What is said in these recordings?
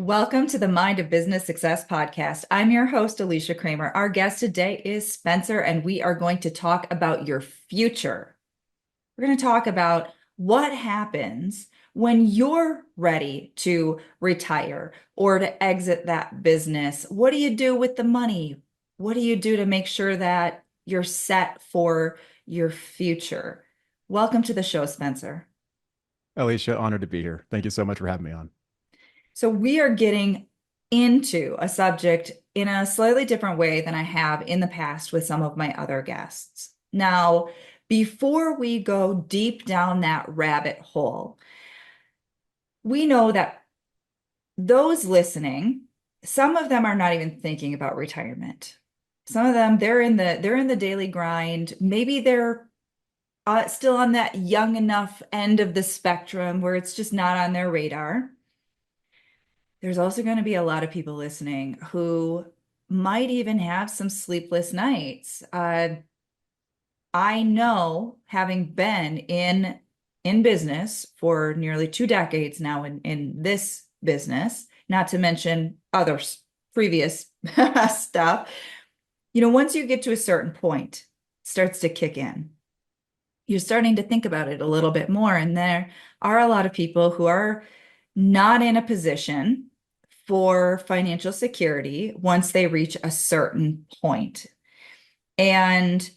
Welcome to the Mind of Business Success podcast. I'm your host, Alicia Kramer. Our guest today is Spencer, and we are going to talk about your future. We're going to talk about what happens when you're ready to retire or to exit that business. What do you do with the money? What do you do to make sure that you're set for your future? Welcome to the show, Spencer. Alicia, honored to be here. Thank you so much for having me on. So we are getting into a subject in a slightly different way than I have in the past with some of my other guests. Now, before we go deep down that rabbit hole, we know that those listening, some of them are not even thinking about retirement. Some of them they're in the daily grind. Maybe they're still on that young enough end of the spectrum where it's just not on their radar. There's also going to be a lot of people listening who might even have some sleepless nights. I know, having been in business for nearly 2 decades now in this business, not to mention other previous stuff, once you get to a certain point, it starts to kick in. You're starting to think about it a little bit more, and there are a lot of people who are not in a position for financial security once they reach a certain point. And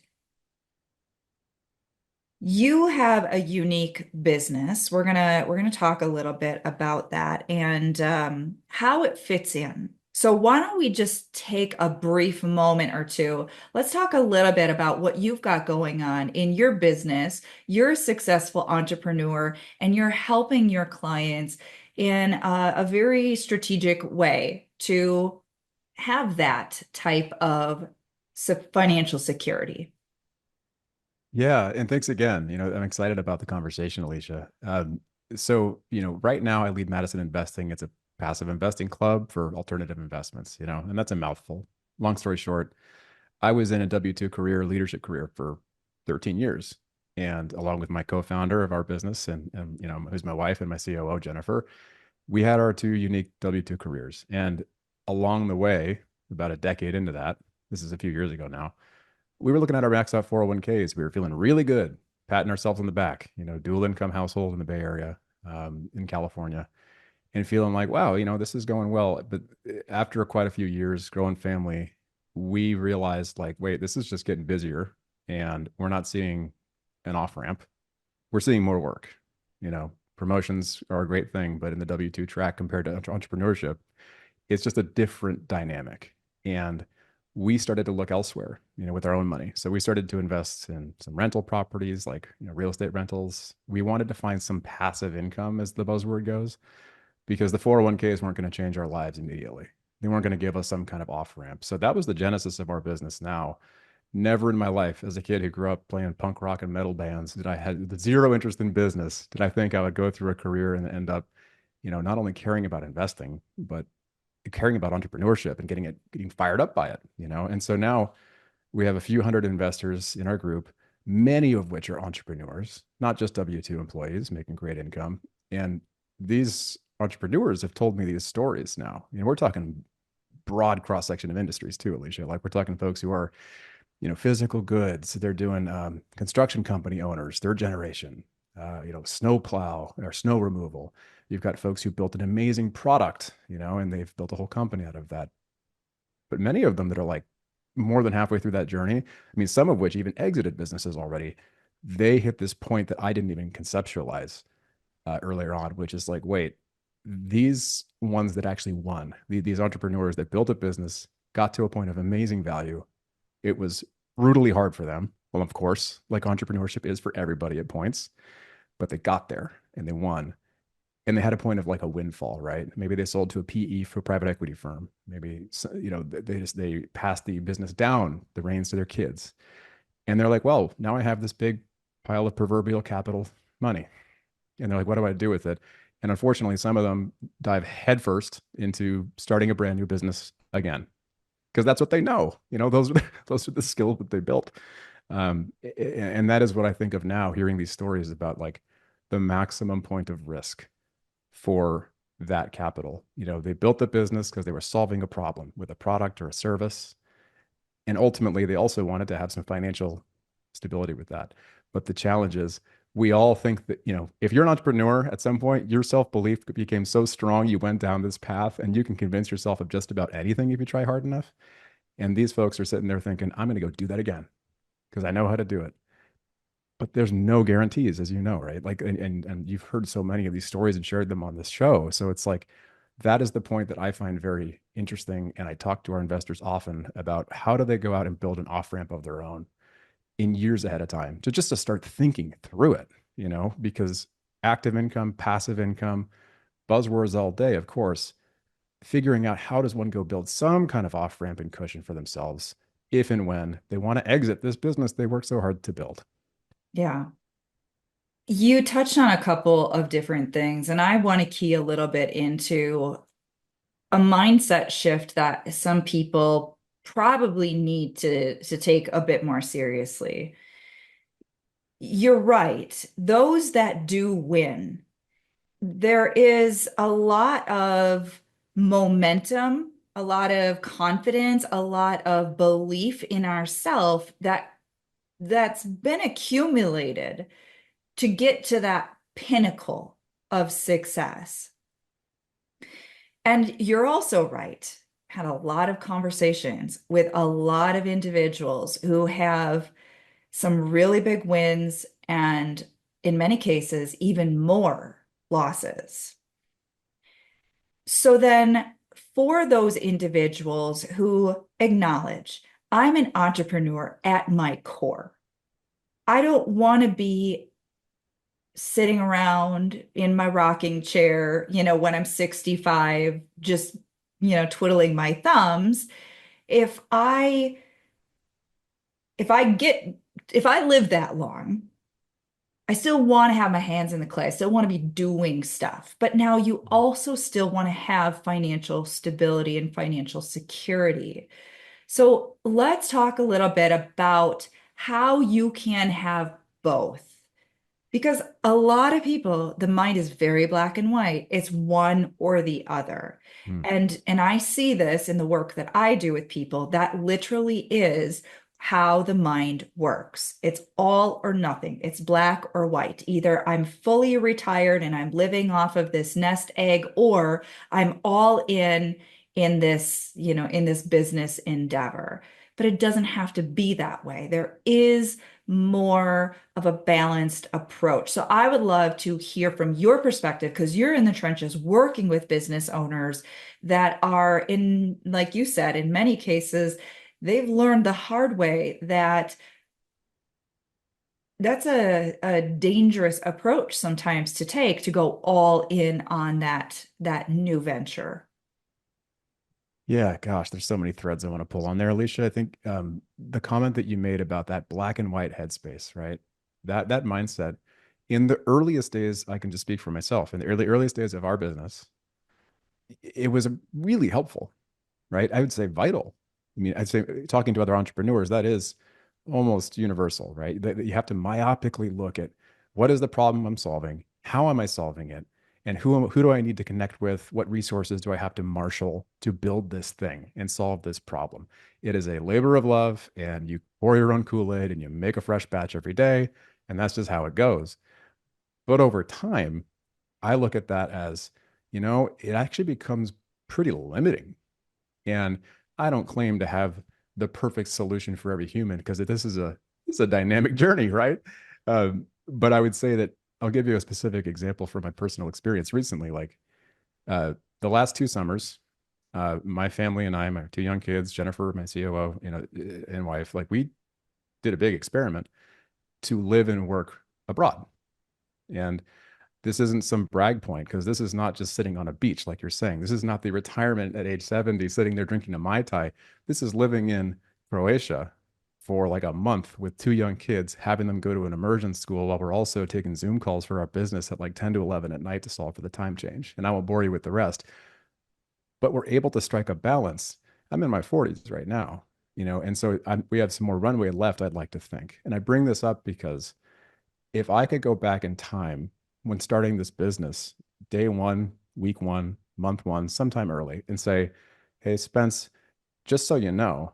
you have a unique business. We're gonna talk a little bit about that and how it fits in. So why don't we just take a brief moment or two? Let's talk a little bit about what you've got going on in your business. You're a successful entrepreneur and you're helping your clients in a very strategic way to have that type of financial security. Yeah, and thanks again. I'm excited about the conversation, Alicia. Right now I lead Madison Investing. It's a passive investing club for alternative investments, and that's a mouthful. Long story short, I was in a W-2 career, leadership career for 13 years. And along with my co-founder of our business and who's my wife and my COO, Jennifer, we had our two unique W-2 careers. And along the way, about a decade into that, this is a few years ago now, we were looking at our max out 401ks. We were feeling really good, patting ourselves on the back, dual income household in the Bay Area, in California, and feeling like, wow, this is going well. But after quite a few years, growing family, we realized like, wait, this is just getting busier and we're not seeing an off ramp. We're seeing more work. Promotions are a great thing, but in the W-2 track compared to entrepreneurship, it's just a different dynamic. And we started to look elsewhere, with our own money. So we started to invest in some rental properties, like real estate rentals. We wanted to find some passive income, as the buzzword goes, because the 401ks weren't going to change our lives immediately. They weren't going to give us some kind of off ramp. So that was the genesis of our business. Now, never in my life, as a kid who grew up playing punk rock and metal bands, did I had zero interest in business. Did I think I would go through a career and end up, not only caring about investing, but caring about entrepreneurship and getting fired up by it. And so now we have a few hundred investors in our group, many of which are entrepreneurs, not just W-2 employees making great income. And these entrepreneurs have told me these stories now. We're talking broad cross section of industries too, Alicia. Like we're talking folks who are, physical goods. They're doing construction company owners, third generation, snow plow or snow removal. You've got folks who built an amazing product, and they've built a whole company out of that. But many of them that are like more than halfway through that journey, I mean, some of which even exited businesses already, they hit this point that I didn't even conceptualize earlier on, which is like, wait, these ones that actually won, these entrepreneurs that built a business, got to a point of amazing value. It was brutally hard for them. Well, of course, like entrepreneurship is for everybody at points, but they got there and they won. And they had a point of like a windfall, right? Maybe they sold to a PE for private equity firm. Maybe, they passed the business down the reins to their kids. And they're like, well, now I have this big pile of proverbial capital money. And they're like, what do I do with it? And unfortunately, some of them dive headfirst into starting a brand new business again, because that's what they know. Those are the skills that they built. And that is what I think of now, hearing these stories about like the maximum point of risk for that capital. They built the business because they were solving a problem with a product or a service. And ultimately, they also wanted to have some financial stability with that. But the challenge is, we all think that, if you're an entrepreneur at some point, your self belief became so strong, you went down this path and you can convince yourself of just about anything if you try hard enough. And these folks are sitting there thinking, I'm going to go do that again because I know how to do it. But there's no guarantees, as you know, right? Like, and you've heard so many of these stories and shared them on this show. So it's like, that is the point that I find very interesting. And I talk to our investors often about how do they go out and build an off ramp of their own in years ahead of time to just to start thinking through it, because active income, passive income, buzzwords all day, of course, figuring out how does one go build some kind of off ramp and cushion for themselves if and when they want to exit this business they worked so hard to build. Yeah. You touched on a couple of different things, and I want to key a little bit into a mindset shift that some people probably need to take a bit more seriously. You're right. Those that do win, there is a lot of momentum, a lot of confidence, a lot of belief in ourself that's been accumulated to get to that pinnacle of success. And you're also right. Had a lot of conversations with a lot of individuals who have some really big wins and, in many cases, even more losses. So then, for those individuals who acknowledge, I'm an entrepreneur at my core, I don't want to be sitting around in my rocking chair, when I'm 65, just, twiddling my thumbs. If I if I get if I live that long, I still want to have my hands in the clay. I still want to be doing stuff. But now you also still want to have financial stability and financial security. So let's talk a little bit about how you can have both. Because a lot of people, the mind is very black and white. It's one or the other. Hmm. And I see this in the work that I do with people. That literally is how the mind works. It's all or nothing. It's black or white. Either I'm fully retired and I'm living off of this nest egg, or I'm all in this, in this business endeavor. But it doesn't have to be that way. There is more of a balanced approach. So I would love to hear from your perspective because you're in the trenches working with business owners that are in, like you said, in many cases, they've learned the hard way that that's a dangerous approach sometimes to take to go all in on that new venture. Yeah, gosh, there's so many threads I want to pull on there, Alicia. I think the comment that you made about that black and white headspace, right? That mindset in the earliest days, I can just speak for myself. In the earliest days of our business, it was really helpful, right? I would say vital. I mean, I'd say talking to other entrepreneurs, that is almost universal, right? That you have to myopically look at what is the problem I'm solving, how am I solving it, and who do I need to connect with? What resources do I have to marshal to build this thing and solve this problem? It is a labor of love, and you pour your own Kool-Aid and you make a fresh batch every day, and that's just how it goes. But over time, I look at that as, it actually becomes pretty limiting. And I don't claim to have the perfect solution for every human because this is a dynamic journey, right? But I would say that I'll give you a specific example from my personal experience recently. Like uh, the last 2 summers, my family and I, my 2 young kids, Jennifer, my COO, and wife, like we did a big experiment to live and work abroad. And this isn't some brag point because this is not just sitting on a beach like you're saying. This is not the retirement at age 70 sitting there drinking a mai tai. This is living in Croatia for like a month with 2 young kids, having them go to an immersion school while we're also taking Zoom calls for our business at like 10 to 11 at night to solve for the time change. And I won't bore you with the rest, but we're able to strike a balance. I'm in my 40s right now, and so we have some more runway left, I'd like to think. And I bring this up because if I could go back in time when starting this business, day one, week one, month one, sometime early, and say, hey, Spence, just so you know,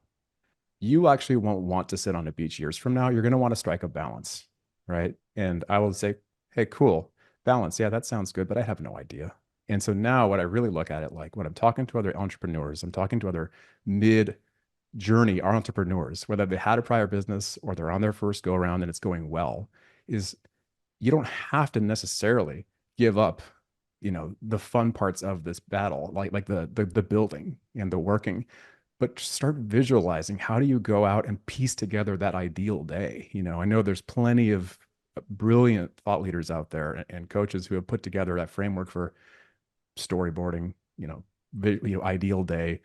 you actually won't want to sit on a beach years from now. You're going to want to strike a balance, right? And I will say, hey, cool, balance. Yeah, that sounds good, but I have no idea. And so now what I really look at it like when I'm talking to other entrepreneurs, I'm talking to other mid journey entrepreneurs, whether they had a prior business or they're on their first go around and it's going well, is you don't have to necessarily give up, the fun parts of this battle, like the building and the working, but start visualizing how do you go out and piece together that ideal day. I know there's plenty of brilliant thought leaders out there and coaches who have put together that framework for storyboarding, ideal day,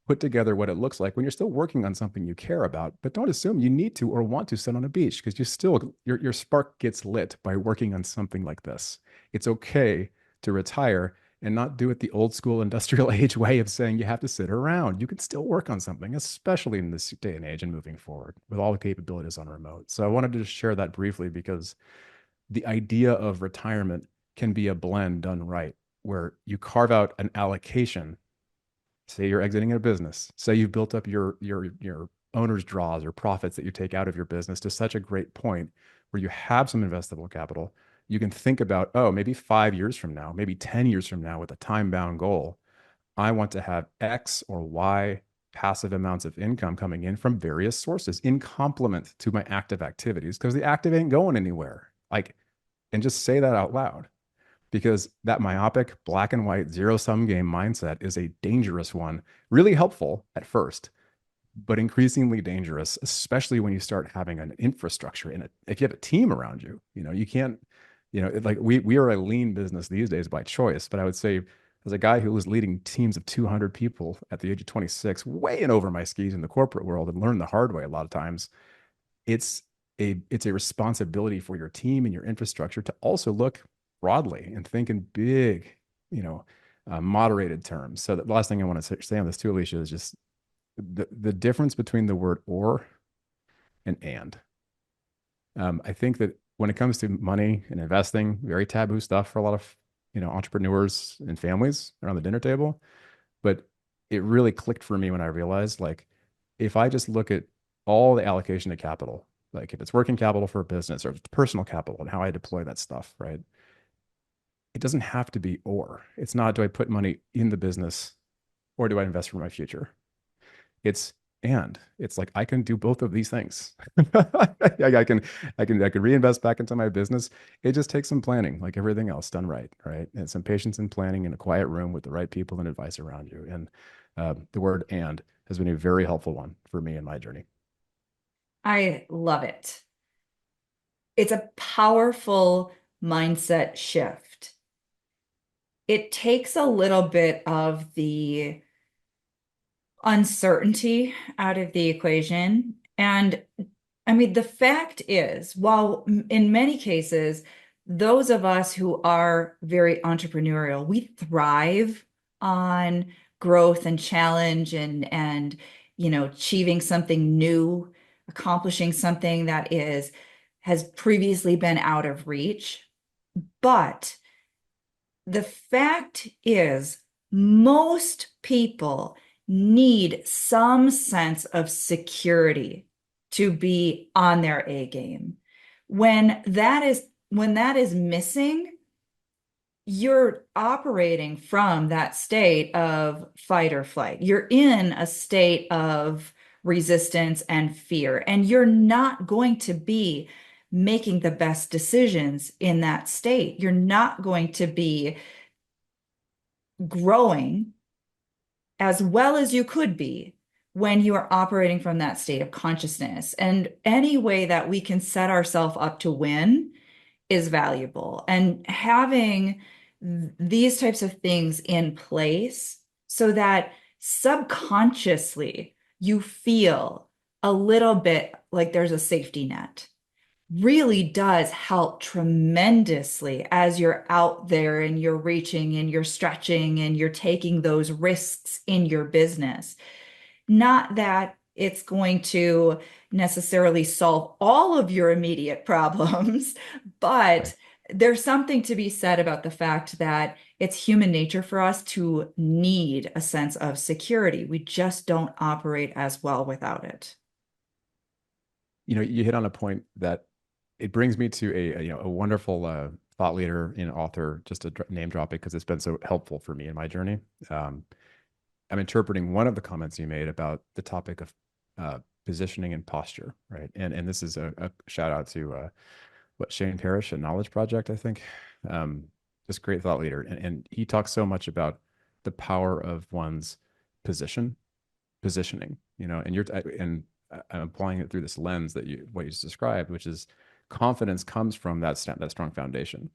put together what it looks like when you're still working on something you care about, but don't assume you need to or want to sit on a beach because your spark gets lit by working on something like this. It's okay to retire and not do it the old school industrial age way of saying you have to sit around. You can still work on something, especially in this day and age and moving forward with all the capabilities on remote. So I wanted to just share that briefly because the idea of retirement can be a blend done right, where you carve out an allocation. Say you're exiting a business. Say you've built up your owner's draws or profits that you take out of your business to such a great point where you have some investable capital. You can think about, oh, maybe 5 years from now, maybe 10 years from now with a time bound goal, I want to have X or Y passive amounts of income coming in from various sources in complement to my active activities because the active ain't going anywhere. Like, and just say that out loud because that myopic black and white zero sum game mindset is a dangerous one, really helpful at first, but increasingly dangerous, especially when you start having an infrastructure in it. If you have a team around you, you can't, like we are a lean business these days by choice, but I would say as a guy who was leading teams of 200 people at the age of 26, way in over my skis in the corporate world and learned the hard way a lot of times, it's it's a responsibility for your team and your infrastructure to also look broadly and think in big, moderated terms. So the last thing I want to say on this too, Alicia, is just the difference between the word or and. I think that when it comes to money and investing, very taboo stuff for a lot of entrepreneurs and families around the dinner table. But it really clicked for me when I realized like if I just look at all the allocation of capital, like if it's working capital for a business or if it's personal capital and how I deploy that stuff, right? It doesn't have to be or. It's not do I put money in the business or do I invest for my future? It's and it's like I can do both of these things. I can reinvest back into my business. It just takes some planning, like everything else done right, right? And some patience and planning in a quiet room with the right people and advice around you. And the word and has been a very helpful one for me in my journey. I love it. It's a powerful mindset shift. It takes a little bit of the uncertainty out of the equation. And I mean, the fact is, while in many cases, those of us who are very entrepreneurial, we thrive on growth and challenge and achieving something new, accomplishing something that is has previously been out of reach. But the fact is, most people need some sense of security to be on their A game. When that is missing, you're operating from that state of fight or flight. You're in a state of resistance and fear, and you're not going to be making the best decisions in that state. You're not going to be growing as well as you could be when you are operating from that state of consciousness. And any way that we can set ourselves up to win is valuable. And having these types of things in place so that subconsciously you feel a little bit like there's a safety net really does help tremendously as you're out there and you're reaching and you're stretching and you're taking those risks in your business. Not that it's going to necessarily solve all of your immediate problems, but Right. there's something to be said about the fact that it's human nature for us to need a sense of security. We just don't operate as well without it. You hit on a point that it brings me to a wonderful thought leader and author, just to name drop it because it's been so helpful for me in my journey. Um, I'm interpreting one of the comments you made about the topic of positioning and posture, right? And this is a shout out to what Shane Parrish at Knowledge Project, I think. Um, just great thought leader, and he talks so much about the power of one's positioning, and I'm applying it through this lens that what you just described, which is confidence comes from that strong foundation.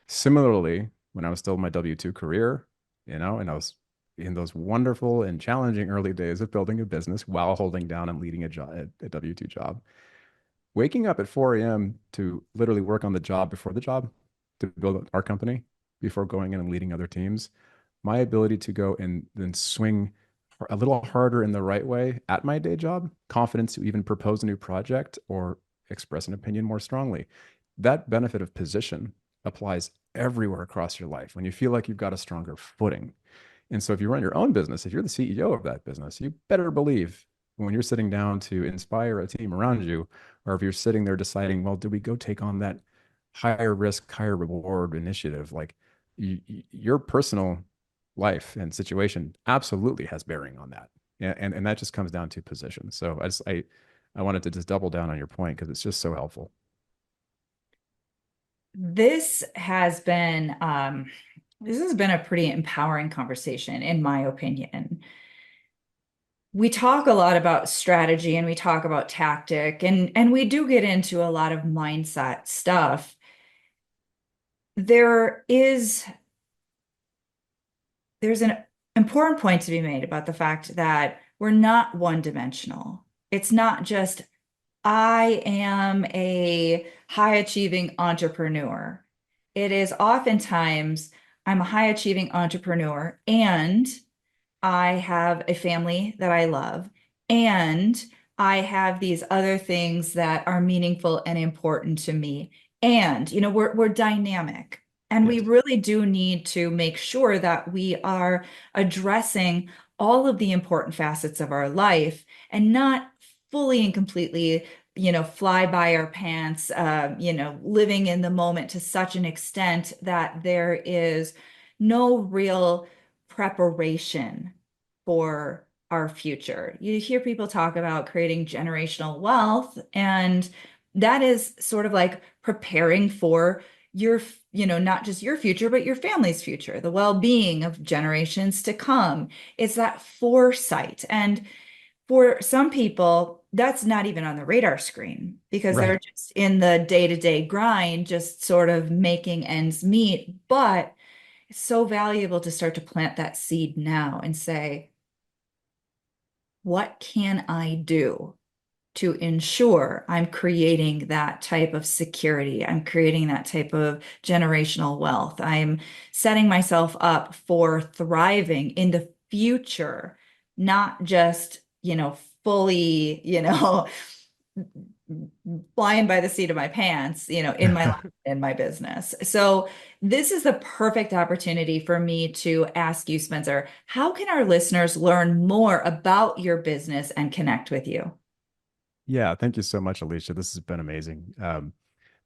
Similarly, when I was still in my W-2 career, and I was in those wonderful and challenging early days of building a business while holding down and leading a W-2 job, waking up at 4 a.m. to literally work on the job before the job to build our company before going in and leading other teams, my ability to go and then swing a little harder in the right way at my day job, confidence to even propose a new project or express an opinion more strongly. That benefit of position applies everywhere across your life when you feel like you've got a stronger footing. And so if you run your own business, if you're the CEO of that business, you better believe when you're sitting down to inspire a team around you, or if you're sitting there deciding, well, do we go take on that higher risk, higher reward initiative? Like your personal life and situation absolutely has bearing on that. And that just comes down to position. So I wanted to just double down on your point because it's just so helpful. This has been this has been a pretty empowering conversation, in my opinion. We talk a lot about strategy and we talk about tactic and we do get into a lot of mindset stuff. There is there's an important point to be made about the fact that we're not one dimensional. It's not just I am a high achieving entrepreneur. It is oftentimes I'm a high achieving entrepreneur and I have a family that I love, and I have these other things that are meaningful and important to me. And, we're dynamic, and we Yes. really do need to make sure that we are addressing all of the important facets of our life and not fully and completely, fly by our pants, living in the moment to such an extent that there is no real preparation for our future. You hear people talk about creating generational wealth, and that is sort of like preparing for your, not just your future, but your family's future, the well-being of generations to come. It's that foresight. And for some people, that's not even on the radar screen because they're Right. just in the day-to-day grind, just sort of making ends meet. But it's so valuable to start to plant that seed now and say, what can I do to ensure I'm creating that type of security? I'm creating that type of generational wealth. I'm setting myself up for thriving in the future, not just, fully, flying by the seat of my pants, in my life, in my business. So this is the perfect opportunity for me to ask you, Spencer, how can our listeners learn more about your business and connect with you? Yeah, thank you so much, Alicia. This has been amazing.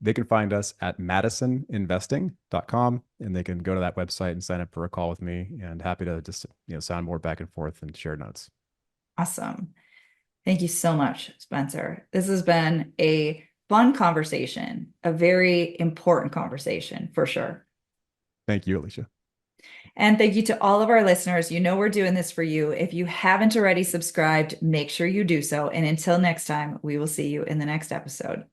They can find us at madisoninvesting.com, and they can go to that website and sign up for a call with me, and happy to just sound more back and forth and share notes. Awesome. Thank you so much, Spencer. This has been a fun conversation, a very important conversation for sure. Thank you, Alicia. And thank you to all of our listeners. You know we're doing this for you. If you haven't already subscribed, make sure you do so. And until next time, we will see you in the next episode.